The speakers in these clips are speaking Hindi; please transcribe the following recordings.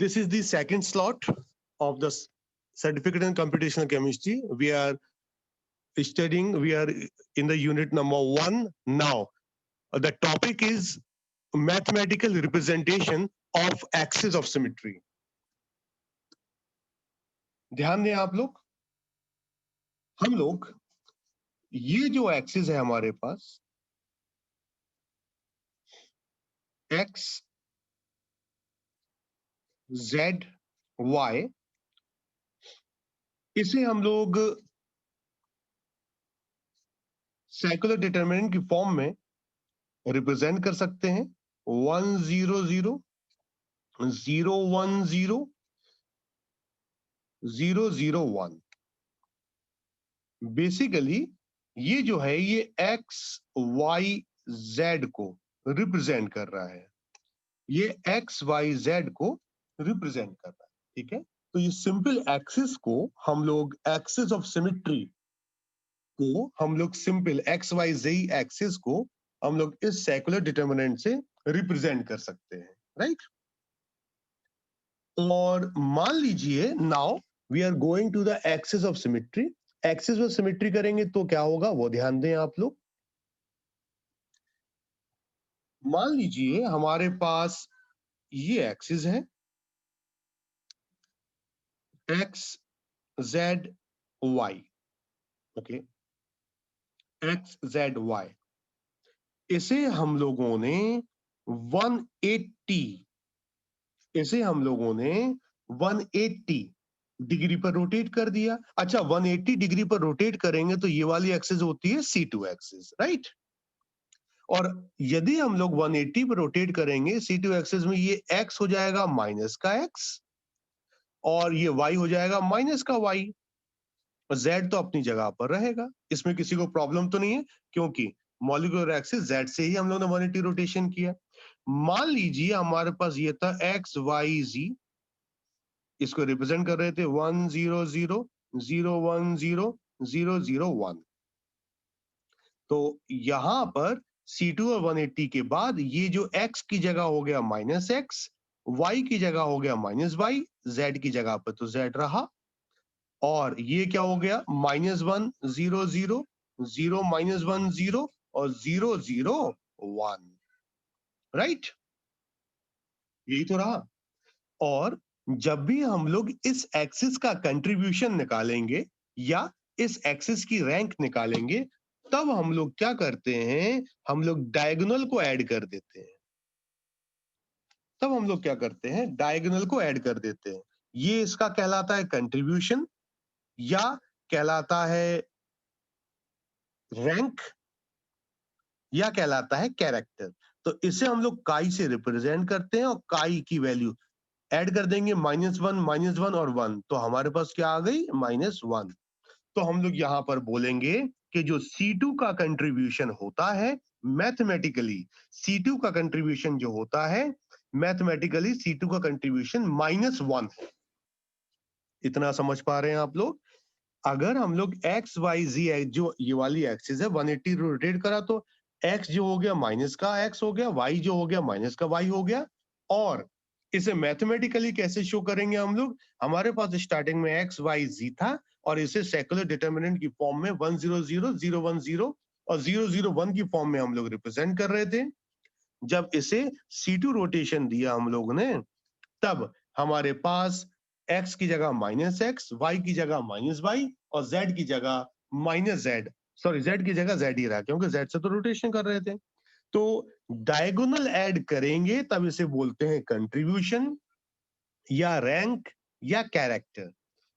This is the second slot of the certificate in computational chemistry. We are in the unit number 1 now. The topic is mathematical representation of axis of symmetry. ध्यान दें आप लोग, हम लोग ये जो एक्सिस है हमारे पास x z y, इसे हम लोग सेकुलर डिटरमिनेंट की फॉर्म में रिप्रेजेंट कर सकते हैं 1 0 0 0 1 0 0 0 1। बेसिकली ये जो है ये x y z को रिप्रेजेंट कर रहा है, ये x y z को रिप्रेजेंट कर रहा है, ठीक है। तो ये सिंपल एक्सिस को हम लोग एक्सिस ऑफ सिमेट्री को हम लोग simple X Y Z axis को हम लोग इस सेकुलर डिटरमिनेंट से रिप्रेजेंट कर सकते हैं, राइट। और मान लीजिए now we are going to the axis of symmetry. Axis of symmetry करेंगे तो क्या होगा वो ध्यान दें आप लोग। मान लीजिए हमारे पास ये एक्सिस है X Z Y, okay, X Z Y, इसे हम लोगों ने 180 इसे हम लोगों ने 180 डिग्री पर रोटेट कर दिया। अच्छा, 180 डिग्री पर रोटेट करेंगे तो ये वाली एक्सिस होती है C2 एक्सिस, राइट। और यदि हम लोग 180 पर रोटेट करेंगे C2 एक्सिस में, ये x हो जाएगा माइनस का x और ये y हो जाएगा माइनस का y, और z तो अपनी जगह पर रहेगा। इसमें किसी को प्रॉब्लम तो नहीं है क्योंकि मॉलिक्यूलर एक्सिस z से ही हम लोग ने 180 रोटेशन किया। मान लीजिए हमारे पास ये था x y z, इसको रिप्रेजेंट कर रहे थे 1 0 0 0 1 0 0 0 1। तो यहां पर C2 और 180 के बाद ये जो x की जगह हो गया माइनस x, y की जगह हो गया माइनस y, z की जगह पर तो z रहा, और ये क्या हो गया माइनस 1 0 0 0 माइनस 1 0 और 0 0 1, राइट, यही तो रहा। और जब भी हम लोग इस एक्सिस का कंट्रीब्यूशन निकालेंगे या इस एक्सिस की रैंक निकालेंगे, तब हम लोग क्या करते हैं, हम लोग डायगोनल को ऐड कर देते हैं। तब हम लोग क्या करते हैं, डायगोनल को ऐड कर देते हैं। ये इसका कहलाता है कंट्रीब्यूशन या कहलाता है रैंक या कहलाता है कैरेक्टर। तो इसे हम लोग काई से रिप्रेजेंट करते हैं और काई की वैल्यू ऐड कर देंगे -1 -1 और 1, तो हमारे पास क्या आ गई -1। तो हम लोग यहां पर बोलेंगे कि जो C2 का कंट्रीब्यूशन होता है मैथमेटिकली, C2 का कंट्रीब्यूशन जो होता है मैथमेटिकली C2 का कंट्रीब्यूशन -1 है। इतना समझ पा रहे हैं आप लोग। अगर हम लोग एक्स वाई जी जो ये वाली एक्सिस है 180 रोटेट करा तो x जो हो गया माइनस का x हो गया, y जो हो गया माइनस का y हो गया। और इसे मैथमेटिकली कैसे शो करेंगे हम लोग, हमारे पास स्टार्टिंग में x y z था और इसे सेकुलर डिटरमिनेंट की फॉर्म में 1 0 0 0 1 0 और 0 0 1 की फॉर्म में हम लोग रिप्रेजेंट कर रहे थे। जब इसे C2 रोटेशन दिया हम लोग ने, तब हमारे पास x की जगह -x, y की जगह -y और z की जगह -z, सॉरी z की जगह z ही रहा क्योंकि z से तो रोटेशन कर रहे थे। तो डायगोनल ऐड करेंगे तब इसे बोलते हैं कंट्रीब्यूशन या रैंक या कैरेक्टर।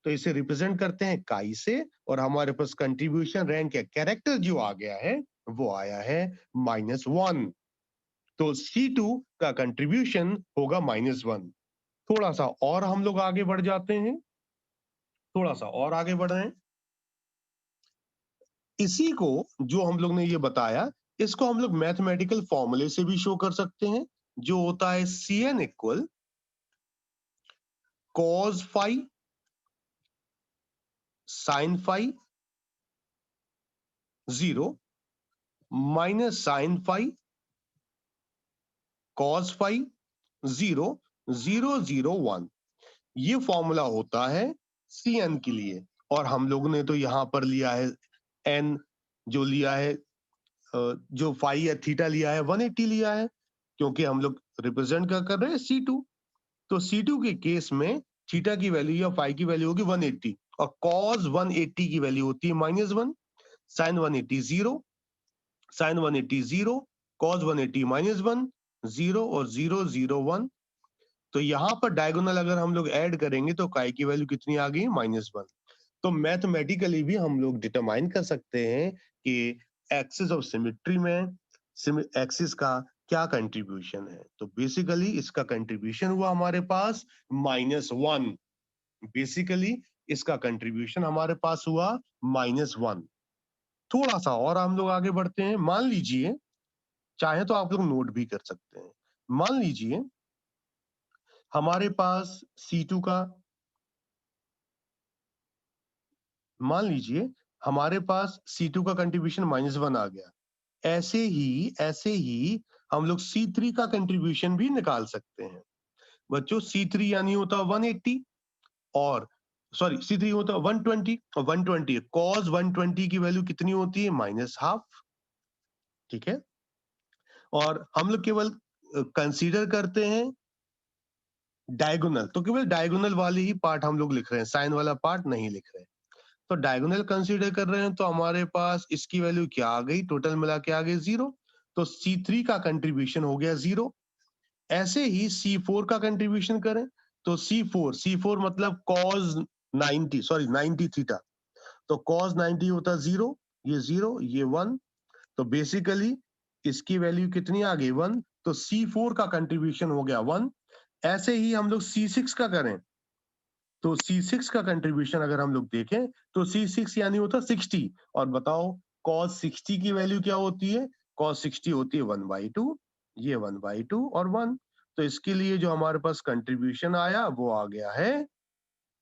तो इसे रिप्रेजेंट करते हैं काई से और हमारे पास कंट्रीब्यूशन रैंक या कैरेक्टर जो आ गया है वो आया है -1। तो C2 का कंट्रीब्यूशन होगा -1। थोड़ा सा और हम लोग आगे बढ़ जाते हैं, थोड़ा सा और आगे बढ़ रहे हैं। इसी को जो हम लोग ने ये बताया, इसको हम लोग मैथमेटिकल फॉर्मूले से भी शो कर सकते हैं, जो होता है Cn equal cos phi sin phi 0 minus sin phi cos phi 0 001, ये फॉर्मूला होता है Cn के लिए। और हम लोगों ने तो यहाँ पर लिया है n, जो लिया है जो फाई या थीटा लिया है 180 लिया है, क्योंकि हम लोग रिप्रेजेंट क्या कर रहे हैं C2। तो C2 के केस में थीटा की वैल्यू या फाई की वैल्यू होगी 180 और cos 180 की वैल्यू होती है -1, sin 180 0, sin 180 0, cos 180 -1, 0 और 0 0 1। तो यहाँ पर डायगोनल अगर हम लोग ऐड करेंगे तो काय की वैल्यू कितनी आ गई -1। तो मैथमेटिकली भी हम लोग डिटरमाइन कर सकते हैं कि एक्सिस ऑफ सिमेट्री में एक्सिस का क्या कंट्रीब्यूशन है। तो बेसिकली इसका कंट्रीब्यूशन हुआ हमारे पास -1। बेसिकली इसका कंट्रीब्यूशन हमारे पास हुआ -1। थोड़ा सा और हम लोग आगे बढ़ते हैं। मान लीजिए, चाहे तो आप लोग नोट भी कर सकते हैं, मान लीजिए हमारे पास C2 का, मान लीजिए हमारे पास C2 का कंट्रीब्यूशन -1 आ गया। ऐसे ही हम लोग C3 का कंट्रीब्यूशन भी निकाल सकते हैं। बच्चों C3 यानी होता 180 और सॉरी C3 होता 120 और 120 cos 120 की वैल्यू कितनी होती है -12। ठीक है, और हम लोग केवल कंसीडर करते हैं डायगोनल, तो केवल डायगोनल वाले ही पार्ट हम लोग लिख रहे हैं, साइन वाला पार्ट नहीं लिख रहे हैं। तो डायगोनल कंसीडर कर रहे हैं तो हमारे पास इसकी वैल्यू क्या आ गई, टोटल मिला के आ गई 0। तो C3 का कंट्रीब्यूशन हो गया 0। ऐसे ही C4 का कंट्रीब्यूशन करें तो C4 मतलब cos 90 सॉरी 90 थीटा, तो cos 90 होता 0, ये 0 ये 1। तो बेसिकली इसकी वैल्यू कितनी आ गई 1, तो C4 का कंट्रीब्यूशन हो गया 1। ऐसे ही हम लोग C6 का करें तो C6 का कंट्रीब्यूशन अगर हम लोग देखें तो C6 यानी होता 60। और बताओ cos 60 की वैल्यू क्या होती है, cos 60 होती है 1/2, ये 1/2 और 1। तो इसके लिए जो हमारे पास कंट्रीब्यूशन आया वो आ गया है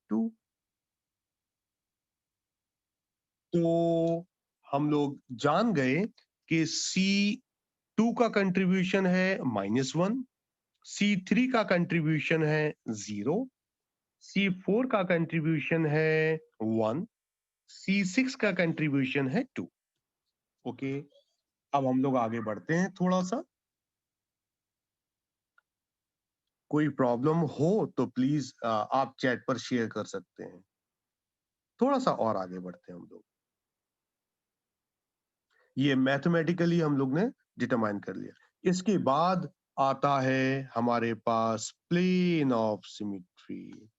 2। तो हम लोग जान गए कि C2 का कंट्रीब्यूशन है -1, C3 का कंट्रीब्यूशन है 0, C4 का कंट्रीब्यूशन है 1, C6 का कंट्रीब्यूशन है 2। ओके, अब हम लोग आगे बढ़ते हैं थोड़ा सा। कोई प्रॉब्लम हो तो प्लीज आप चैट पर शेयर कर सकते हैं। थोड़ा सा और आगे बढ़ते हैं हम लोग। ये मैथमेटिकली हम लोग ने डिटरमाइन कर लिया। इसके बाद आता है हमारे पास plane of symmetry.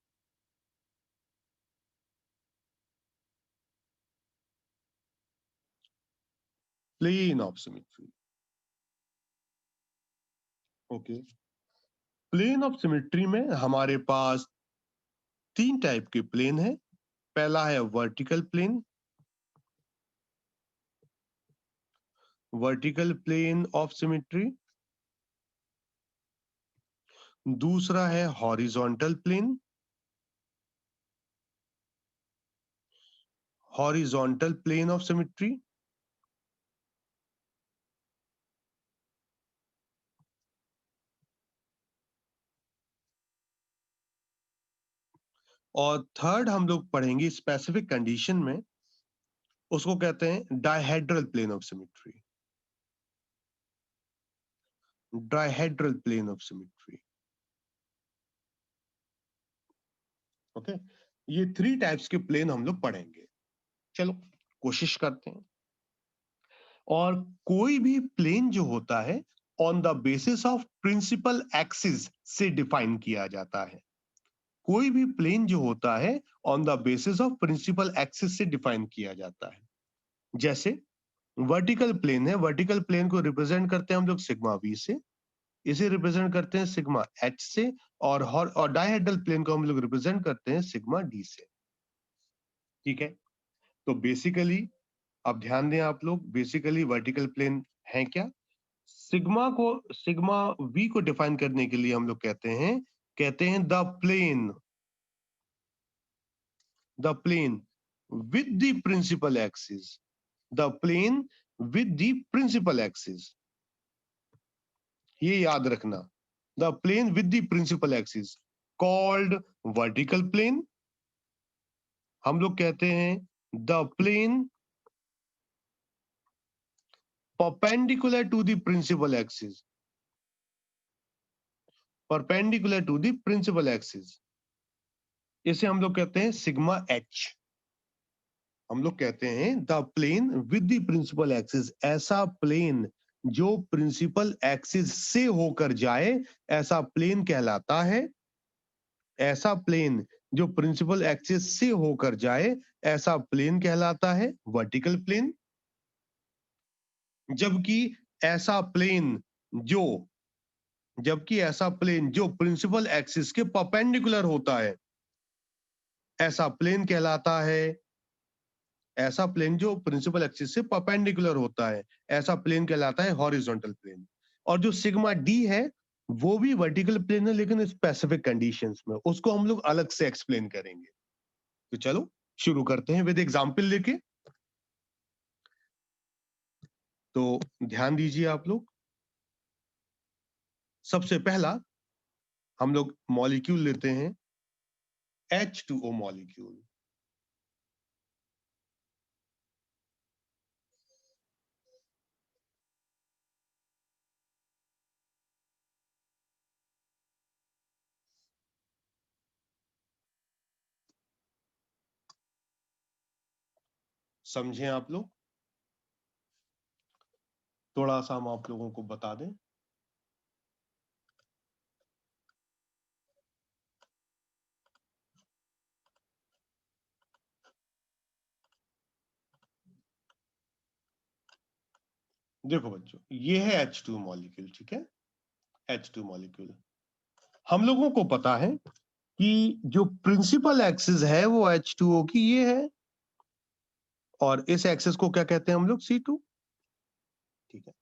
Plane of symmetry, okay. Plane of symmetry में हमारे पास 3 टाइप के प्लेन है। पहला है vertical plane, vertical plane of symmetry. दूसरा है horizontal plane, horizontal plane of symmetry. और थर्ड हम लोग पढ़ेंगे स्पेसिफिक कंडीशन में, उसको कहते हैं dihedral plane of symmetry, dihedral plane of symmetry. Okay, ये 3 टाइप्स के प्लेन हम लोग पढ़ेंगे। चलो कोशिश करते हैं। और कोई भी प्लेन जो होता है on the basis of principal axis से डिफाइन किया जाता है। कोई भी प्लेन जो होता है on the basis of principal axis से डिफाइन किया जाता है। जैसे वर्टिकल प्लेन है, वर्टिकल प्लेन को रिप्रेजेंट करते हैं हम लोग सिग्मा वी से, इसे रिप्रेजेंट करते हैं सिग्मा एच से, और डायहेड्रल प्लेन को हम लोग रिप्रेजेंट करते हैं सिग्मा डी से। ठीक है, तो बेसिकली अब ध्यान दें आप लोग, बेसिकली वर्टिकल प्लेन है क्या। सिग्मा वी को डिफाइन करने के लिए हम लोग कहते हैं the plane with the principal axis, the plane with the principal axis. ये याद रखना, the plane with the principal axis called vertical plane. हम लोग कहते हैं the plane perpendicular to the principal axis, perpendicular to the principal axis, इसे हम लोग कहते हैं सिग्मा एच। हम लोग कहते हैं the plane with the principal axis, ऐसा प्लेन जो प्रिंसिपल एक्सिस से होकर जाए ऐसा प्लेन कहलाता है, ऐसा प्लेन जो प्रिंसिपल एक्सिस से होकर जाए ऐसा प्लेन कहलाता है वर्टिकल प्लेन। जबकि ऐसा प्लेन जो जबकि ऐसा प्लेन जो प्रिंसिपल एक्सिस के परपेंडिकुलर होता है ऐसा प्लेन कहलाता है, ऐसा प्लेन जो प्रिंसिपल एक्सिस से परपेंडिकुलर होता है ऐसा प्लेन कहलाता है हॉरिजॉन्टल प्लेन। और जो सिग्मा डी है वो भी वर्टिकल प्लेन है लेकिन स्पेसिफिक कंडीशंस में, उसको हम लोग अलग से एक्सप्लेन करेंगे। तो चलो शुरू करते हैं विद एग्जांपल लेके। तो ध्यान दीजिए आप लोग, सबसे पहला हम लोग मॉलिक्यूल लेते हैं H2O मॉलिक्यूल। समझे आप लोग? थोड़ा सा हम आप लोगों को बता दें, देखो बच्चों ये है H2 मॉलिक्यूल, ठीक है, H2 मॉलिक्यूल। हम लोगों को पता है कि जो प्रिंसिपल एक्सिस है वो H2O की ये है और इस एक्सिस को क्या कहते हैं हम लोग, C2, ठीक है।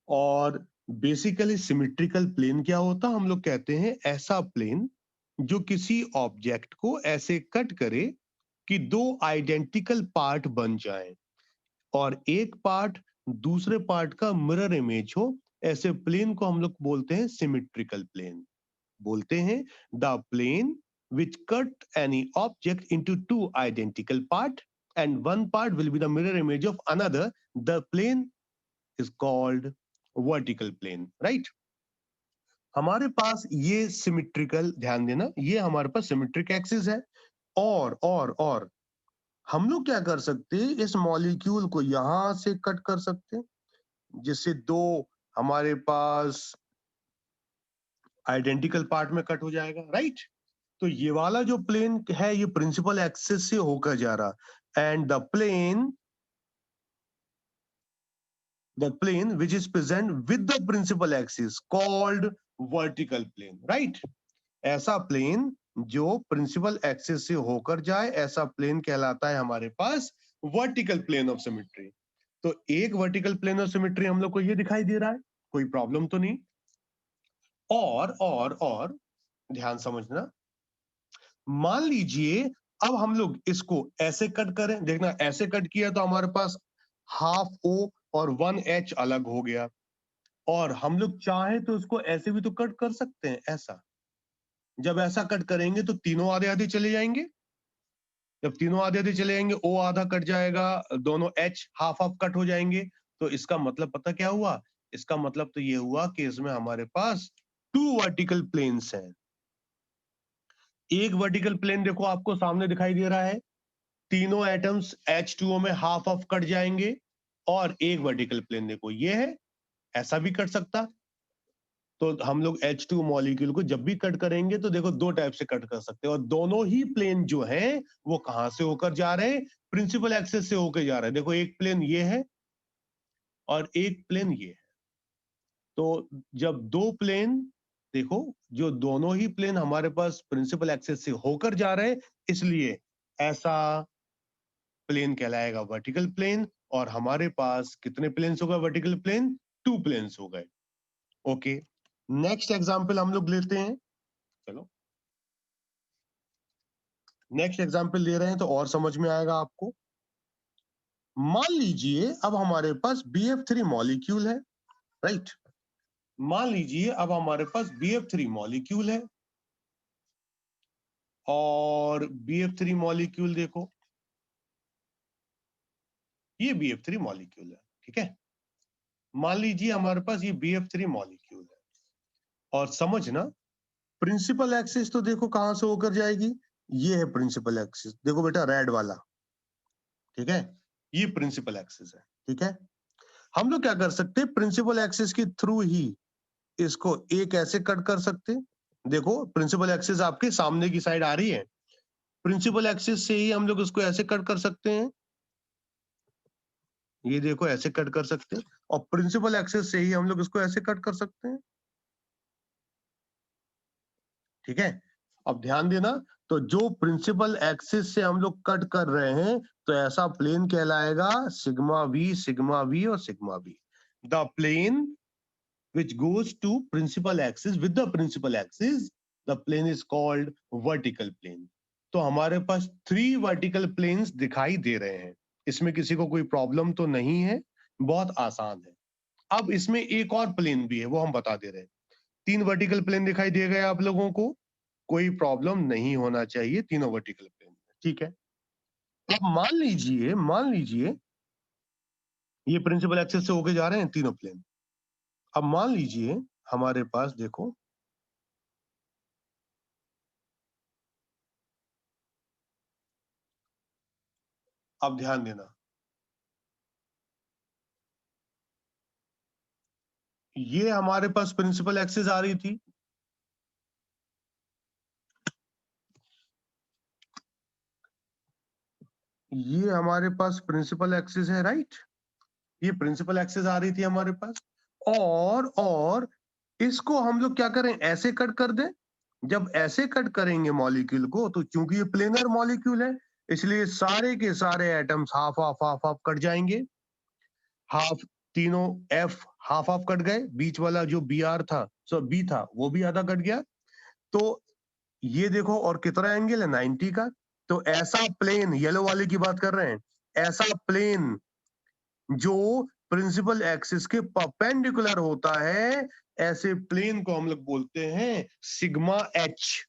और बेसिकली सिमेट्रिकल प्लेन क्या होता है, हम लोग कहते हैं ऐसा प्लेन जो किसी ऑब्जेक्ट को ऐसे कट करे कि दो आइडेंटिकल पार्ट बन जाएं और एक पार्ट दूसरे पार्ट का मिरर इमेज हो, ऐसे प्लेन को हम लोग बोलते हैं सिमेट्रिकल प्लेन। बोलते हैं the plane which cut any object into two identical part and one part will be the mirror image of another, the plane is called vertical plane, right? हमारे पास ये सिमेट्रिकल, ध्यान देना, ये हमारे पास सिमेट्रिक एक्सिस है और हम लोग क्या कर सकते हैं, इस मॉलिक्यूल को यहां से कट कर सकते हैं जिससे दो हमारे पास आइडेंटिकल पार्ट में कट हो जाएगा, राइट? तो ये वाला जो प्लेन है ये प्रिंसिपल एक्सिस से होकर जा रहा, and the plane which is present with the principal axis called vertical plane, right? ऐसा प्लेन जो प्रिंसिपल एक्सिस से होकर जाए ऐसा प्लेन कहलाता है हमारे पास वर्टिकल प्लेन ऑफ सिमेट्री। तो एक वर्टिकल प्लेन ऑफ सिमेट्री हम लोग को ये दिखाई दे रहा है, कोई प्रॉब्लम तो नहीं। और ध्यान समझना, मान लीजिए अब हम लोग इसको ऐसे कट करें, देखना ऐसे कट किया तो हमारे पास हाफ ओ और 1H अलग हो गया, और हम लोग चाहे तो उसको ऐसे भी तो कट कर सकते हैं, ऐसा। जब ऐसा कट करेंगे तो तीनों आधे आधे चले जाएंगे, जब तीनों आधे आधे चले जाएंगे ओ आधा कट जाएगा, दोनों H हाफ हाफ कट हो जाएंगे। तो इसका मतलब पता क्या हुआ, इसका मतलब तो ये हुआ कि इसमें हमारे पास टू वर्टिकल प्लेन्स हैं। एक वर्टिकल प्लेन देखो आपको सामने दिखाई दे रहा है, तीनों एटम्स H2O में हाफ हाफ कट जाएंगे, और एक वर्टिकल प्लेन देखो ये है, ऐसा भी कट सकता। तो हम लोग H2 मॉलिक्यूल को जब भी कट करेंगे तो देखो दो टाइप से कट कर सकते हैं, और दोनों ही प्लेन जो हैं वो कहां से होकर जा रहे हैं, प्रिंसिपल एक्सिस से होकर जा रहे हैं। देखो एक प्लेन ये है और एक प्लेन ये है। तो जब दो प्लेन, देखो जो दोनों ही प्लेन हमारे पास प्रिंसिपल एक्सिस से होकर जा रहे हैं, इसलिए ऐसा प्लेन कहलाएगा वर्टिकल प्लेन। और हमारे पास कितने प्लेन्स हो गए वर्टिकल प्लेन, टू प्लेन्स हो गए। ओके, नेक्स्ट एग्जांपल हम लोग लेते हैं। चलो नेक्स्ट एग्जांपल ले रहे हैं तो और समझ में आएगा आपको। मान लीजिए अब हमारे पास BF3 मॉलिक्यूल है, राइट? मान लीजिए अब हमारे पास BF3 मॉलिक्यूल है और BF3 मॉलिक्यूल देखो, ये BF3 मॉलिक्यूल है, ठीक है। मान लीजिए हमारे पास ये BF3 मॉलिक्यूल है और समझना प्रिंसिपल एक्सिस तो देखो कहां से होकर जाएगी, ये है प्रिंसिपल एक्सिस, देखो बेटा रेड वाला, ठीक है, ये प्रिंसिपल एक्सिस है, ठीक है। हम लोग क्या कर सकते हैं, प्रिंसिपल एक्सिस के थ्रू ही इसको एक ऐसे कट कर सकते हैं। देखो प्रिंसिपल एक्सिस आपके सामने की साइड आ रही है, प्रिंसिपल एक्सिस से ही हम लोग इसको ऐसे कट कर सकते हैं, ये देखो ऐसे कट कर सकते हैं, और प्रिंसिपल एक्सिस से ही हम लोग इसको ऐसे कट कर सकते हैं, ठीक है। अब ध्यान देना, तो जो प्रिंसिपल एक्सिस से हम लोग कट कर रहे हैं तो ऐसा प्लेन कहलाएगा सिग्मा वी, सिग्मा वी और sigma V. The plane which goes to principal axis with the principal axis, the plane is called vertical plane. तो हमारे पास 3 वर्टिकल प्लेन्स दिखाई दे रहे हैं, इसमें किसी को कोई प्रॉब्लम तो नहीं है, बहुत आसान है। अब इसमें एक और प्लेन भी है, वो हम बता दे रहे हैं। 3 वर्टिकल प्लेन दिखाई दे गए आप लोगों को, कोई प्रॉब्लम नहीं होना चाहिए तीनों वर्टिकल प्लेन में, ठीक है। अब मान लीजिए ये प्रिंसिपल एक्सिस से होके जा रहे हैं तीनों प्लेन। अब मान लीजिए हमारे पास देखो, अब ध्यान देना, ये हमारे पास प्रिंसिपल एक्सिस आ रही थी, ये हमारे पास प्रिंसिपल एक्सिस है, राइट, ये प्रिंसिपल एक्सिस आ रही थी हमारे पास, और इसको हम लोग क्या करें, ऐसे कट कर दें। जब ऐसे कट करेंगे मॉलिक्यूल को, तो चूंकि ये प्लेनर मॉलिक्यूल है, इसलिए सारे के सारे atoms half half half half cut जाएंगे, हाफ, तीनों F हाफ हाफ कट गए, बीच वाला जो Br था, सो B था, वो भी आधा कट गया। तो ये देखो, और कितना एंगल है, 90 का। तो ऐसा प्लेन, येलो वाले की बात कर रहे हैं, ऐसा प्लेन जो प्रिंसिपल एक्सिस के परपेंडिकुलर होता है, ऐसे प्लेन को हम लोग बोलते हैं सिग्मा एच।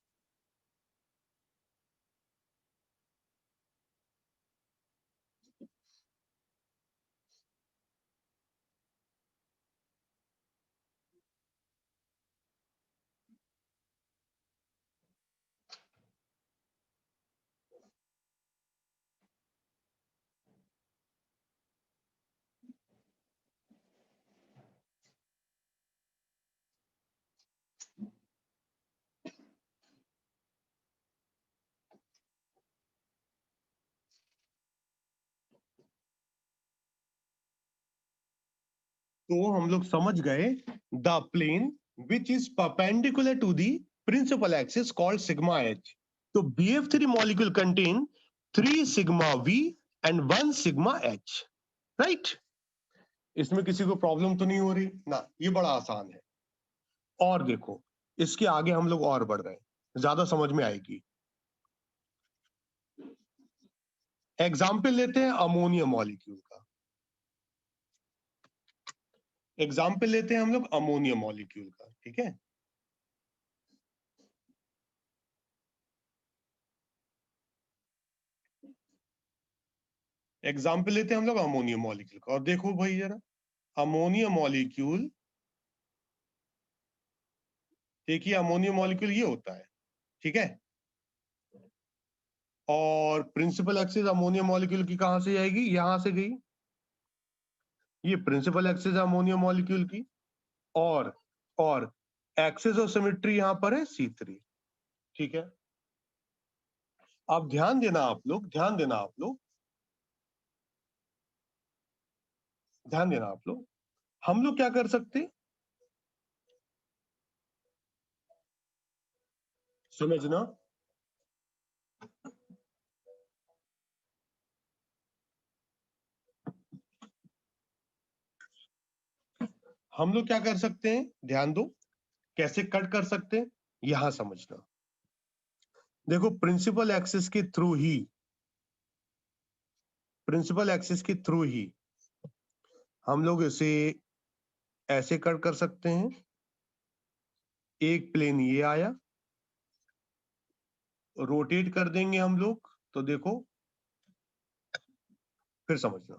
तो हम लोग समझ गए, the plane which is perpendicular to the principal axis called sigma H. तो BF3 molecule contain 3 sigma V and 1 sigma H, राइट। इसमें किसी को प्रॉब्लम तो नहीं हो रही ना, ये बड़ा आसान है। और देखो, इसके आगे हम लोग और बढ़ रहे हैं, ज्यादा समझ में आएगी। एग्जाम्पल लेते हैं अमोनिया मॉलिक्यूल का, एग्जाम्पल लेते हैं हम लोग अमोनिया मॉलिक्यूल का, ठीक है। एग्जाम्पल लेते हैं हम लोग अमोनिया मॉलिक्यूल का, और देखो भाई जरा, अमोनिया मॉलिक्यूल, देखिए अमोनिया मॉलिक्यूल ये होता है, ठीक है। और प्रिंसिपल एक्सिस अमोनिया मॉलिक्यूल की कहां से जाएगी, यहां से गई, ये प्रिंसिपल एक्सिस अमोनिया मॉलिक्यूल की, और एक्सिस ऑफ सिमेट्री यहां पर है C3, ठीक है। अब ध्यान देना आप लोग, ध्यान देना आप लोग, हम लोग क्या कर सकते, समझना, हम लोग क्या कर सकते हैं, ध्यान दो, कैसे कट कर सकते हैं, यहां समझना। देखो प्रिंसिपल एक्सिस के थ्रू ही, प्रिंसिपल एक्सिस के थ्रू ही हम लोग इसे ऐसे कट कर सकते हैं, एक प्लेन ये आया, रोटेट कर देंगे हम लोग तो देखो, फिर समझना,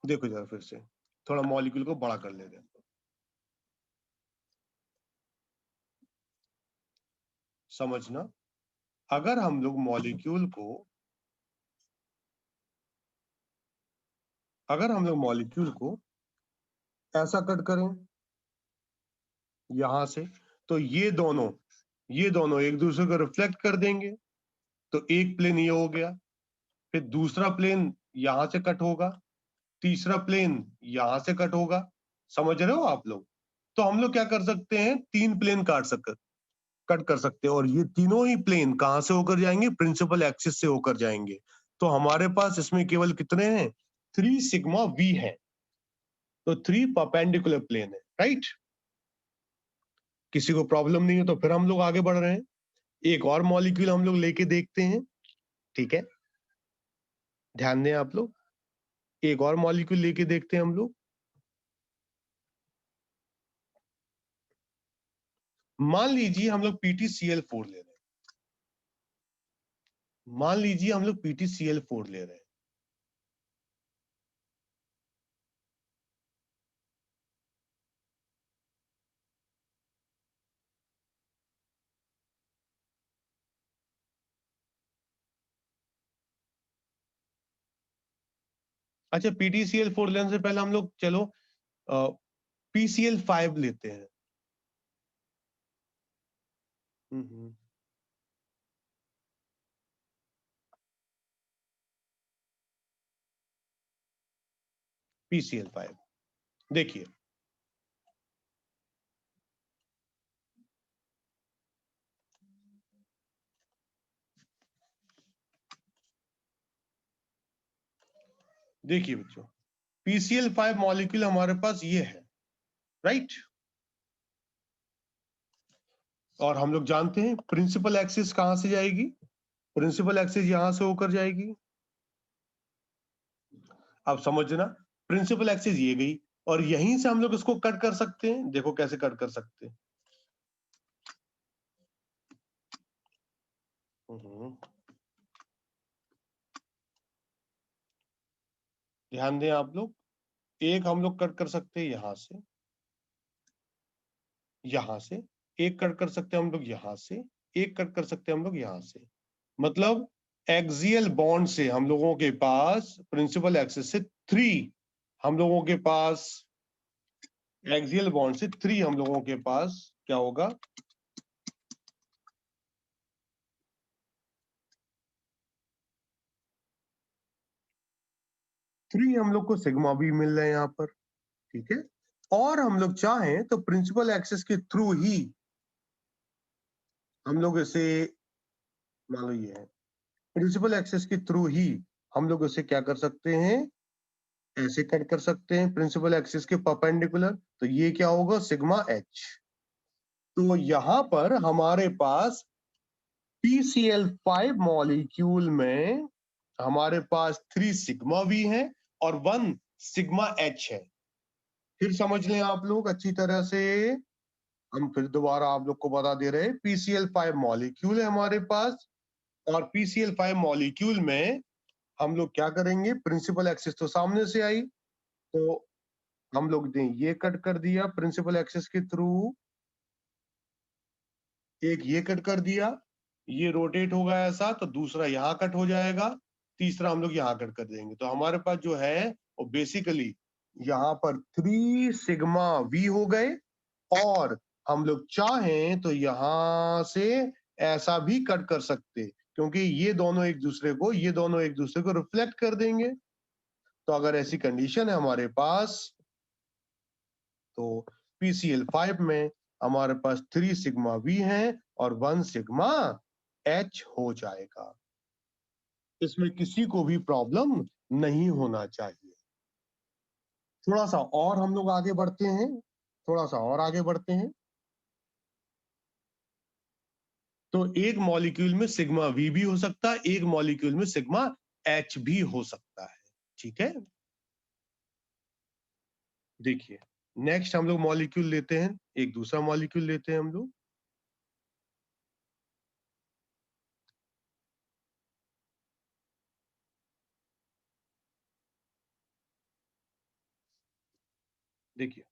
देखो जरा फिर से थोड़ा मॉलिक्यूल को बड़ा कर लेते हैं। समझना, अगर हम लोग मॉलिक्यूल को ऐसा कट करें यहां से, तो ये दोनों एक दूसरे को रिफ्लेक्ट कर देंगे, तो एक प्लेन ये हो गया, फिर दूसरा प्लेन यहां से कट होगा, तीसरा प्लेन यहां से कट होगा। समझ रहे हो आप लोग? तो हम लोग क्या कर सकते हैं, 3 प्लेन कट कर सकते हैं, और ये तीनों ही प्लेन कहां से होकर जाएंगे, प्रिंसिपल एक्सिस से होकर जाएंगे। तो हमारे पास इसमें केवल कितने हैं, 3 सिग्मा वी है, तो 3 परपेंडिकुलर प्लेन है, राइट। किसी को प्रॉब्लम नहीं है तो फिर हम लोग आगे बढ़ रहे हैं, एक और मॉलिक्यूल हम लोग लेके देखते हैं, ठीक है। ध्यान दें आप लोग, एक और मॉलिक्यूल लेके देखते हैं हम लोग। मान लीजिए हम लोग PtCl4 ले रहे हैं, मान लीजिए हम लोग PtCl4 ले रहे हैं। अच्छा, PtCl4 लेने से पहले हम लोग चलो PCl5 लेते हैं। PCl5 देखिए, देखिए बच्चों, PCl5 मॉलिक्यूल हमारे पास ये है, राइट। और हम लोग जानते हैं प्रिंसिपल एक्सिस कहां से जाएगी, प्रिंसिपल एक्सिस यहां से होकर जाएगी। अब समझना, प्रिंसिपल एक्सिस ये गई, और यहीं से हम लोग इसको कट कर सकते हैं, देखो कैसे कट कर सकते हैं। ध्यान दें आप लोग, एक हम लोग कट कर सकते हैं यहां से, एक कट कर सकते हैं हम लोग यहां से, एक कट कर सकते हैं हम लोग यहां से। मतलब एक्सियल बॉन्ड से हम लोगों के पास प्रिंसिपल एक्सिस से 3, हम लोगों के पास एक्सियल बॉन्ड से 3 हम लोगों के पास क्या होगा, 3 हम लोग को सिग्मा भी मिल रहे हैं यहाँ पर, ठीक है। और हम लोग चाहें तो प्रिंसिपल एक्सिस के थ्रू ही हम लोग इसे, मान लो ये है, प्रिंसिपल एक्सिस के थ्रू ही हम लोग इसे क्या कर सकते हैं, ऐसे कट कर सकते हैं प्रिंसिपल एक्सिस के परपेंडिकुलर, तो ये क्या होगा, सिग्मा एच। तो यहां पर हमारे पास PCl5 मॉलिक्यूल में हमारे पास 3 सिग्मा वी है और 1 सिग्मा एच है। फिर समझ लें आप लोग अच्छी तरह से, हम फिर दोबारा आप लोग को बता दे रहे हैं, PCl5 मॉलिक्यूल है हमारे पास, और PCl5 मॉलिक्यूल में हम लोग क्या करेंगे, प्रिंसिपल एक्सिस तो सामने से आई, तो हम लोग ने ये कट कर दिया प्रिंसिपल एक्सिस के थ्रू, एक ये कट कर दिया, ये रोटेट होगा ऐसा, तो दूसरा यहाँ कट हो जाएगा, तीसरा हम लोग यहाँ कट कर देंगे, तो हमारे पास जो है वो बेसिकली यहाँ पर 3 सिग्मा वी हो गए। और हम लोग चाहें तो यहां से ऐसा भी कट कर सकते, क्योंकि ये दोनों एक दूसरे को रिफ्लेक्ट कर देंगे। तो अगर ऐसी कंडीशन है हमारे पास, तो PCl5 में हमारे पास 3 सिग्मा वी है और 1 सिग्मा एच हो जाएगा। इसमें किसी को भी प्रॉब्लम नहीं होना चाहिए। थोड़ा सा और हम लोग आगे बढ़ते हैं, थोड़ा सा और आगे बढ़ते हैं। तो एक मॉलिक्यूल में सिग्मा वी भी हो सकता है, एक मॉलिक्यूल में सिग्मा एच भी हो सकता है, ठीक है। देखिए, नेक्स्ट हम लोग मॉलिक्यूल लेते हैं, एक दूसरा मॉलिक्यूल लेते हैं हम लोग। देखिए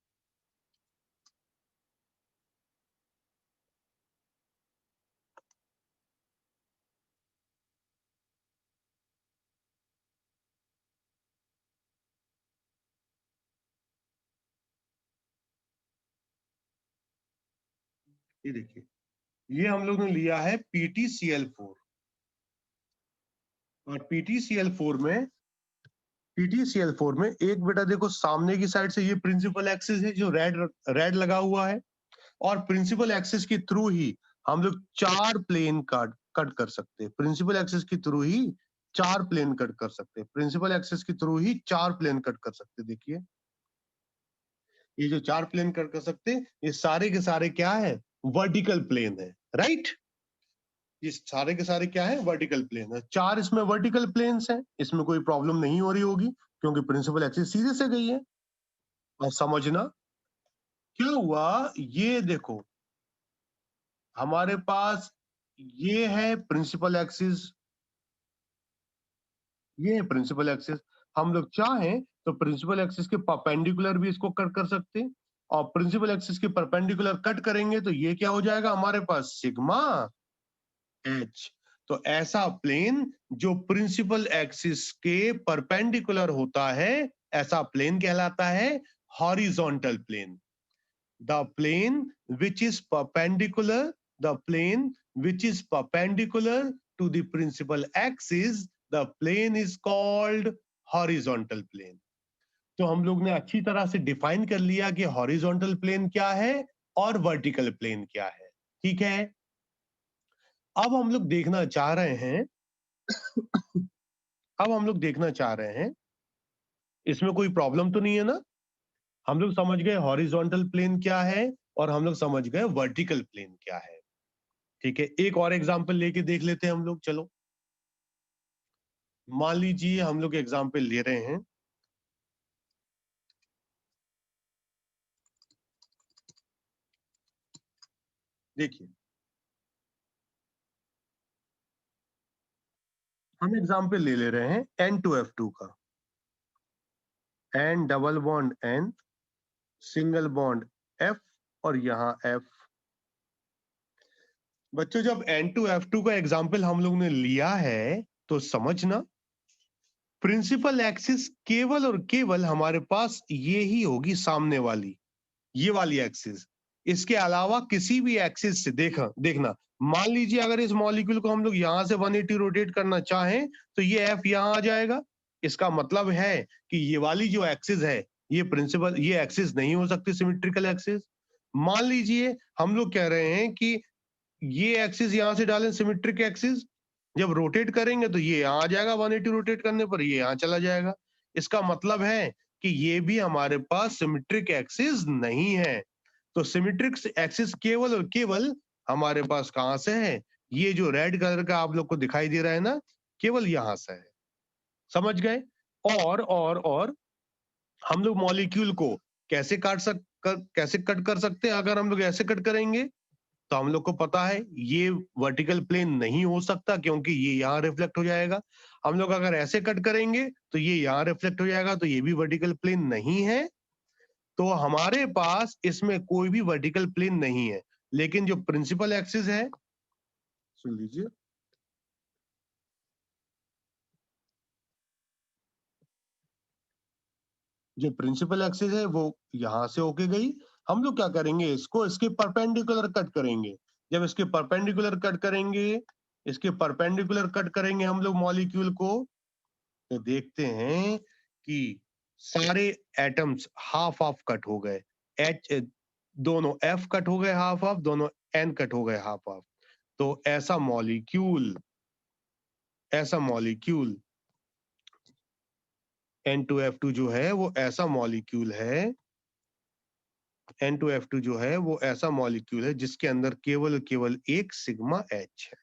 ये देखिए, ये हम लोग ने लिया है PtCl4, और PtCl4 में एक बेटा देखो सामने की साइड से ये प्रिंसिपल एक्सिस है जो रेड रेड लगा हुआ है, और प्रिंसिपल एक्सिस के थ्रू ही हम लोग 4 प्लेन कट कर सकते हैं। प्रिंसिपल एक्सिस के थ्रू ही 4 प्लेन कट कर सकते हैं। प्रिंसिपल एक्सिस के थ्रू ही 4 प्लेन कट कर सकते हैं। देखिए ये जो 4 प्लेन कट कर सकते हैं, ये सारे के सारे क्या है, वर्टिकल प्लेन है, राइट। ये सारे के सारे क्या है, वर्टिकल प्लेन है। 4 इसमें वर्टिकल प्लेन्स हैं, इसमें कोई प्रॉब्लम नहीं हो रही होगी क्योंकि प्रिंसिपल एक्सिस सीधे से गई है। और समझना क्या हुआ, ये देखो हमारे पास ये है प्रिंसिपल एक्सिस, ये है प्रिंसिपल एक्सिस। हम लोग चाहें तो प्रिंसिपल एक्सिस के परपेंडिकुलर भी इसको कट कर सकते हैं, और प्रिंसिपल एक्सिस के परपेंडिकुलर कट करेंगे तो ये क्या हो जाएगा हमारे पास, सिग्मा एच। तो ऐसा प्लेन जो प्रिंसिपल एक्सिस के परपेंडिकुलर होता है, ऐसा प्लेन कहलाता है horizontal plane. The plane which is perpendicular, the plane which is perpendicular to the principal axis, the plane is called horizontal plane. तो हम लोग ने अच्छी तरह से डिफाइन कर लिया कि हॉरिजॉन्टल प्लेन क्या है और वर्टिकल प्लेन क्या है, ठीक है। अब हम लोग देखना चाह रहे हैं अब हम लोग देखना चाह रहे हैं, इसमें कोई प्रॉब्लम तो नहीं है ना। हम लोग समझ गए हॉरिजॉन्टल प्लेन क्या है और हम लोग समझ गए वर्टिकल प्लेन क्या है, ठीक है। एक और एग्जांपल लेके देख लेते हैं हम लोग, चलो। मान लीजिए हम लोग एग्जांपल ले रहे हैं, देखिए हम एग्जांपल ले रहे हैं N2F2 का। N double bond N, single bond F, और यहाँ F। बच्चों जब N2F2 का एग्जांपल हम लोग ने लिया है तो समझना प्रिंसिपल एक्सिस केवल और केवल हमारे पास ये ही होगी, सामने वाली ये वाली एक्सिस। इसके अलावा किसी भी एक्सिस से देखना, मान लीजिए अगर इस मॉलिक्यूल को हम लोग यहां से 180 रोटेट करना चाहें तो ये एफ यहां आ जाएगा। इसका मतलब है कि ये वाली जो एक्सिस है, ये प्रिंसिपल ये एक्सिस नहीं हो सकती सिमेट्रिकल एक्सिस। मान लीजिए हम लोग कह रहे हैं कि ये एक्सिस यहां से डालें सिमेट्रिक एक्सिस, जब रोटेट करेंगे तो ये यहाँ आ जाएगा, 180 रोटेट करने पर ये यहाँ चला जाएगा। इसका मतलब है कि ये भी हमारे पास सिमेट्रिक एक्सिस नहीं है। तो सिमेट्रिक एक्सिस केवल और केवल हमारे पास कहां से है, ये जो रेड कलर का आप लोग को दिखाई दे रहा है ना, केवल यहां से है, समझ गए। और हम लोग मॉलिक्यूल को कैसे कट कर सकते हैं। अगर हम लोग ऐसे कट करेंगे तो हम लोग को पता है ये वर्टिकल प्लेन नहीं हो सकता क्योंकि ये यहाँ रिफ्लेक्ट हो जाएगा। हम लोग अगर ऐसे कट करेंगे तो ये यहाँ रिफ्लेक्ट हो जाएगा, तो ये भी वर्टिकल प्लेन नहीं है। तो हमारे पास इसमें कोई भी वर्टिकल प्लेन नहीं है। लेकिन जो प्रिंसिपल एक्सिस है, सुन लीजिए, जो प्रिंसिपल एक्सिस है वो यहां से होके गई। हम लोग क्या करेंगे, इसको इसके परपेंडिकुलर कट करेंगे। जब इसके परपेंडिकुलर कट करेंगे, इसके परपेंडिकुलर कट करेंगे हम लोग मॉलिक्यूल को, तो देखते हैं कि सारे एटम्स हाफ हाफ कट हो गए। एच दोनों एफ कट हो गए हाफ हाफ, दोनों एन कट हो गए हाफ हाफ। तो ऐसा मॉलिक्यूल N2F2 जो है वो ऐसा मॉलिक्यूल है, N2F2 जो है वो ऐसा मॉलिक्यूल है जिसके अंदर केवल केवल एक सिग्मा एच है,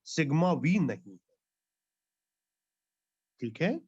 सिग्मा वी नहीं, ठीक है।